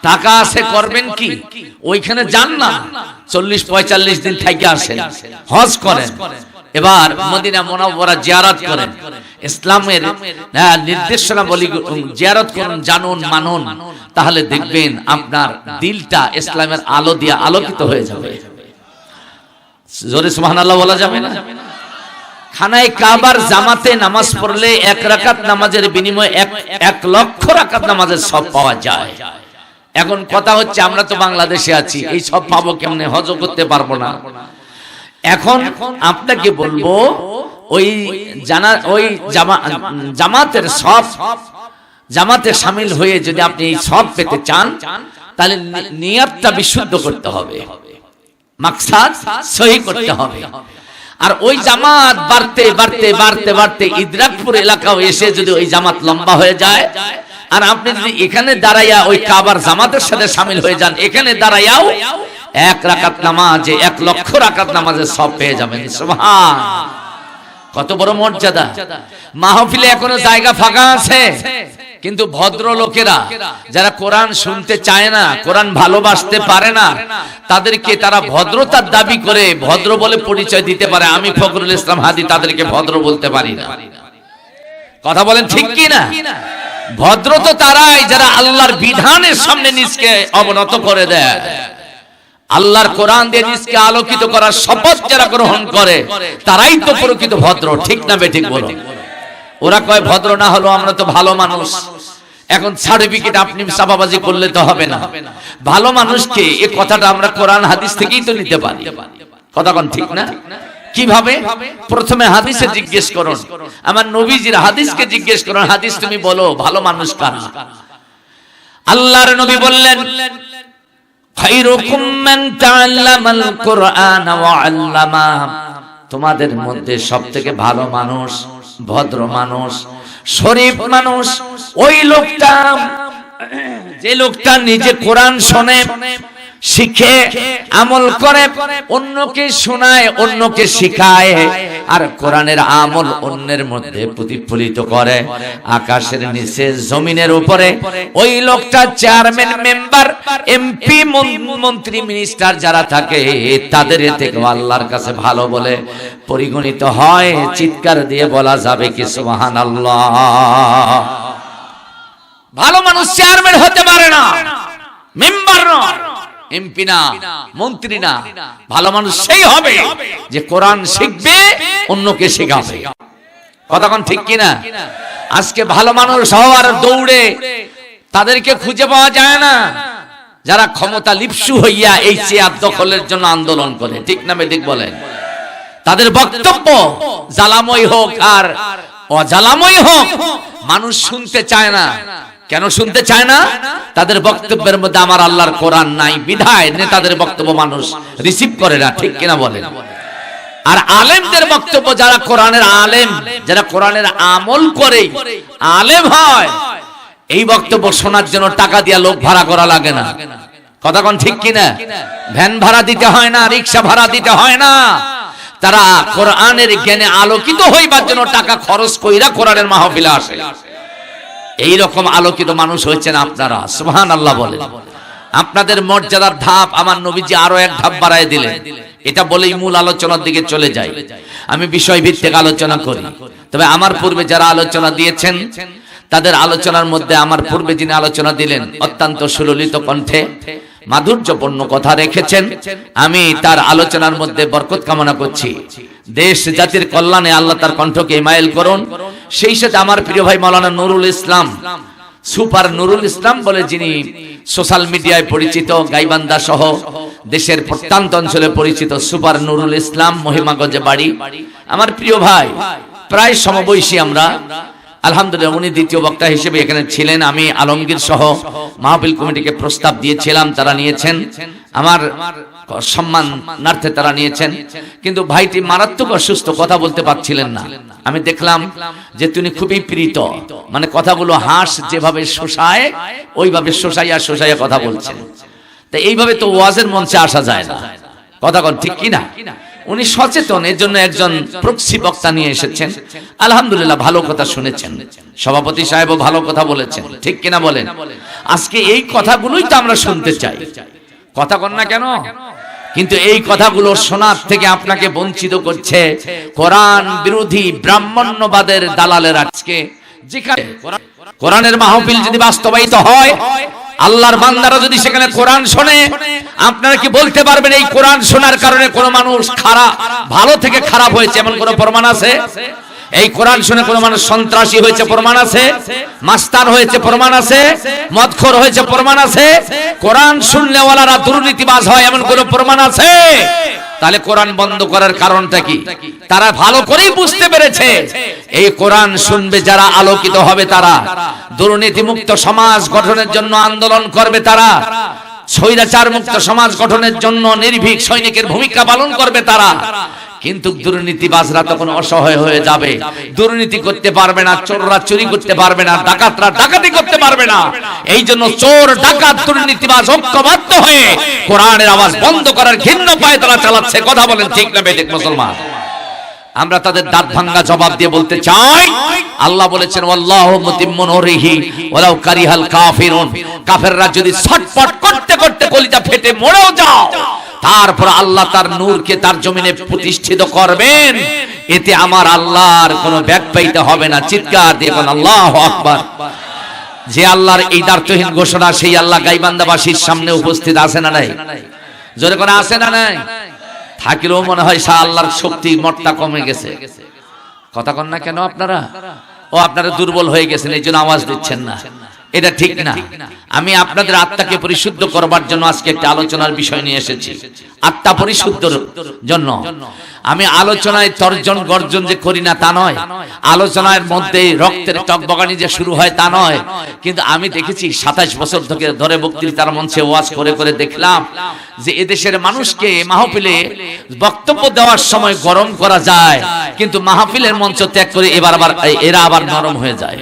টাকা আছে করবেন কি, ওইখানে যান না, 40-45 দিন থেকে আসেন, হজ করেন, এবার মদিনা মুনাওয়ারা জিয়ারত করেন, ইসলামের নির্দেশনা বলি জিয়ারত করুন, জানুন, মানুন, তাহলে দেখবেন আপনার দিলটা ইসলামের আলো দিয়ে আলোকিত হয়ে যাবে। জোরে সুবহানাল্লাহ বলা যাবে না? খানায় কাবার জামাতে নামাজ পড়লে 1 রাকাত নামাজের বিনিময়ে 1 লক্ষ রাকাত নামাজের সব পাওয়া যায়। এখন কথা হচ্ছে আমরা তো বাংলাদেশে আছি, এই সব পাবো কেমনে, হজ করতে পারবো না। এখন আপনাকে বলবো ওই জামাতের সব জামাতে শামিল হয়ে যদি আপনি এই সব পেতে চান তাহলে নিয়তটা বিশুদ্ধ করতে হবে, মাকসাদ সহি করতে হবে। আর ওই জামাত বাড়তে বাড়তে বাড়তে বাড়তে ইদ্রাকপুর এলাকাও এসে যদি ওই জামাত লম্বা হয়ে যায়, আর আপনি যদি এখানে দাঁড়াইয়া ওই কাবার জামাতের সাথে শামিল হয়ে যান, এখানে দাঁড়াইয়াও 1 রাকাত নামাজে 1 লক্ষ রাকাত নামাজের সব পেয়ে যাবেন। সুবহান, কত বড় মর্যাদা! মাহফিলে এখনো জায়গা ফাঁকা আছে, কিন্তু ভদ্র লোকেরা যারা কোরআন শুনতে চায় না, কোরআন ভালোবাসতে পারে না, তাদেরকে তারা ভদ্রতার দাবি করে ভদ্র বলে পরিচয় দিতে পারে। আমি ফখরুল ইসলাম হাদি তাদেরকে ভদ্র বলতে পারি না। কথা বলেন ঠিক কি না? ভদ্র তো তারাই যারা আল্লাহর বিধানের সামনে নিজকে অবনত করে দেয়, আল্লাহর কোরআন দিয়ে নিজকে আলোকিত করার শপথ যারা গ্রহণ করে, তারাই তো প্রকৃত ভদ্র। ঠিক না বেঠিক বলো? ওরা কয় ভদ্র না হলো আমরা তো ভালো মানুষ। এখন সার্টিফিকেট আপনি চাপাবাজি করলে তো হবে না। ভালো মানুষকে এই কথাটা আমরা কোরআন হাদিস থেকেই তো নিতে পারি। কথা কোন ঠিক না? কিভাবে? প্রথমে হাদিসে জিজ্ঞেস করুন, আমার নবীজির হাদিসকে জিজ্ঞেস করুন, হাদিস তুমি বলো ভালো মানুষ কারা? আল্লাহর নবী বললেন, খায়রুকুম মান তাআল্লামাল কুরআন ওয়া আল্লামা, তোমাদের মধ্যে সবথেকে ভালো মানুষ, ভদ্র মানুষ, শরীফ মানুষ ওই লোকটা যে লোকটা নিজে কোরআন শোনে, শিখে, আমল করে, অন্যকে শোনায়, অন্যকে শিখায়, আর কোরআনের আমল অন্যের মধ্যে প্রতিফলিত করে। আকাশের নিচে জমিনের উপরে ওই লোকটা চেয়ারম্যান, মেম্বার, এমপি, মন্ত্রী, মিনিস্টার যারা থাকে, তাদের থেকে আল্লাহর কাছে ভালো বলে পরিগণিত হয়। চিৎকার দিয়ে বলা যাবে কি সুবহানাল্লাহ? ভালো মানুষ চেয়ারম্যান হতে পারে না, মেম্বার নয়, এমপি না, মন্ত্রী না। ভালো মানুষ সেই হবে যে কোরআন শিখবে, অন্যকে শেখাবে। কথা কোন ঠিক কিনা? আজকে ভালো মানুষ হওয়ার দৌড়ে তাদেরকে খুঁজে পাওয়া যায় না, যারা ক্ষমতা লিপ্সু হইয়া এই চেয়ার দখলের জন্য আন্দোলন করে। ঠিক না বেঠিক বলেন? তাদের বক্তব্য জ্বালাময় হোক আর অজ্বালাময় হোক, মানুষ শুনতে চায় না। কেন শুনতে চায় না? তাদের বক্তব্যের মধ্যে আমার আল্লাহর কোরআন নাই, বিধায় নেতাদের বক্তব্য মানুষ রিসিভ করে না। ঠিক কিনা বলেন? আর আলেমদের বক্তব্য, যারা কোরআনের আলেম, যারা কোরআনের আমল করে আলেম হয়, এই বক্তব্য শোনার জন্য টাকা দিয়া লোক ভাড়া করা লাগে না। কথা কোন ঠিক কিনা? ভ্যান ভাড়া দিতে হয় না, রিক্সা ভাড়া দিতে হয় না। তারা কোরআনের জ্ঞানে আলোকিত হইবার জন্য টাকা খরচ কইরা কোরআনের মাহফিলে আসে। এই রকম আলোকিত মানুষ হয়েছেন আপনারা। সুবহানাল্লাহ বলেন। আপনাদের মর্যাদার ধাপ আমার নবীজি আরো 1 ধাপ বাড়ায় দিলেন। এটা বলেই মূল আলোচনার দিকে চলে যাই। আমি বিষয় ভিত্তিক আলোচনা করি, তবে আমার পূর্বে যারা আলোচনা দিয়েছেন তাদের আলোচনার মধ্যে আমার পূর্বে যিনি আলোচনা দিলেন অত্যন্ত সুললিত কণ্ঠে মাধুর্যপূর্ণ কথা রেখেছেন। আমি তার আলোচনার মধ্যে বরকত কামনা করছি। দেশ জাতির কল্যাণে আল্লাহ তার কণ্ঠকে মাইল করুন। সেই সাথে আমার প্রিয় ভাই মাওলানা নুরুল ইসলাম, সুপার নুরুল ইসলাম বলে যিনি সোশ্যাল মিডিয়ায় পরিচিত, গাইবান্ধা সহ দেশের প্রত্যন্ত অঞ্চলে পরিচিত সুপার নুরুল ইসলাম, মহিমাগঞ্জে বাড়ি, আমার প্রিয় ভাই, প্রায় সমবয়সী আমরা। আলহামদুলিল্লাহ উনি দ্বিতীয় বক্তা হিসেবে এখানে ছিলেন। আমি আলমগীর সহ মাহফিল কমিটিকে প্রস্তাব দিয়েছিলাম, তারা নিয়েছেন, আমার সম্মানার্থে তারা নিয়েছেন। কিন্তু ভাইটি মারাত্মক অসুস্থ, কথা বলতে পারছিলেন না। আমি দেখলাম যে তিনি খুবই প্রীত, মানে কথাগুলো হাঁস যেভাবে শোষায় ওইভাবে শোষাইয়া কথা বলছেন। তা এইভাবে তো ওয়াজের মঞ্চে আসা যায় না। কথা কোন ঠিক কিনা? উনি সচেতন, এর জন্য একজন প্রক্সি বক্তা নিয়ে এসেছেন। আলহামদুলিল্লাহ, ভালো কথা শুনেছেন, সভাপতি সাহেবও ভালো কথা বলেছেন, ঠিক কিনা বলেন? আজকে এই কথাগুলোই তো আমরা শুনতে চাই, কথা কন না কেন? কিন্তু এই কথাগুলো শোনার থেকে আপনাকে বঞ্চিত করছে কোরআন বিরোধী ব্রাহ্মণ্যবাদের দালালের। আজকে যেখানে কোরআনের মাহফিল যদি বাস্তবায়িত হয়, আল্লাহর বান্দারা যদি সেখানে কোরআন শোনে, আপনারা কি বলতে পারবেন এই কোরআন শোনার কারণে কোন মানুষ খারাপ, ভালো থেকে খারাপ হয়েছে এমন কোন প্রমাণ আছে? এই কোরআন শুনে কোন মানুষ সন্ত্রাসী হয়েছে প্রমাণ আছে? মাস্তান হয়েছে প্রমাণ আছে? মদখোর হয়েছে প্রমাণ আছে? কোরআন শুনলেওয়ালারা দুর্নীতিবাজ হয় এমন কোন প্রমাণ আছে? তাহলে কোরআন বন্ধ করার কারণটা কি? তারা ভালো করেই বুঝতে পেরেছে এই কোরআন শুনবে যারা আলোকিত হবে, তারা দুর্নীতিমুক্ত সমাজ গঠনের জন্য আন্দোলন করবে, তারা স্বৈরাচার মুক্ত সমাজ গঠনের জন্য নির্ভীক সৈনিকের ভূমিকা পালন করবে তারা। কিন্তু দুর্নীতিবাজরা তখন অসহায় হয়ে যাবে, দুর্নীতি করতে পারবে না, চোররা চুরি করতে পারবে না, ডাকাতরা ডাকাতি করতে পারবে না। এই জন্য চোর, ডাকাত, দুর্নীতিবাজ ঐক্যবদ্ধ হয়ে কোরআনের আওয়াজ বন্ধ করার ঘৃণ্য পায়ে তারা চালাচ্ছে। কথা বলেন ঠিক না বেঠিক মুসলমান? আমরা তাদের দাঁত ভাঙ্গা জবাব দিয়ে বলতে চাই, আল্লাহ বলেছেন ওয়াল্লাহু মুতিম্মু নূরিহি ওয়ালাউ কারিহাল কাফিরুন। কাফেররা যদি ছটফট করতে করতে কলিজা ফেটে মরেও যাও, তারপর আল্লাহ তার নূরকে তার জমিনে প্রতিষ্ঠিত করবেন, এতে আমার আল্লাহর কোনো ব্যাগ পাইতে হবে না। চিৎকার দিয়ে বলেন আল্লাহু আকবার। যে আল্লাহর এই দার্থহীন ঘোষণা, সেই আল্লাহ গাইবান্দাবাসীর সামনে উপস্থিত আছে না নাই? জোরে করে আছে না নাই? থাকিলেও মনে হয় সা আল্লাহর শক্তি মটটা কমে গেছে। কথা কন না কেন আপনারা? ও আপনারা দুর্বল হয়ে গেছেন, এই জন্য আওয়াজ দিচ্ছেন না, এটা ঠিক না। আমি আপনাদের আত্মাকে পরিশুদ্ধ করবার জন্য আজকে একটা আলোচনার বিষয় নিয়ে এসেছি, আত্মা পরিশুদ্ধর জন্য। আমি আলোচনায় তর্জন গর্জন যে করি না তা নয়, আলোচনার মধ্যে রক্তের টকবগানি যে শুরু হয় তা নয়। কিন্তু আমি দেখেছি 27 বছর ধরে বক্তৃতার মঞ্চে ওয়াজ করে করে দেখলাম যে এদেশের মানুষকে মাহফিলে বক্তব্য দেওয়ার সময় গরম করা যায়, কিন্তু মাহফিলের মঞ্চ ত্যাগ করে এরা আবার নরম হয়ে যায়।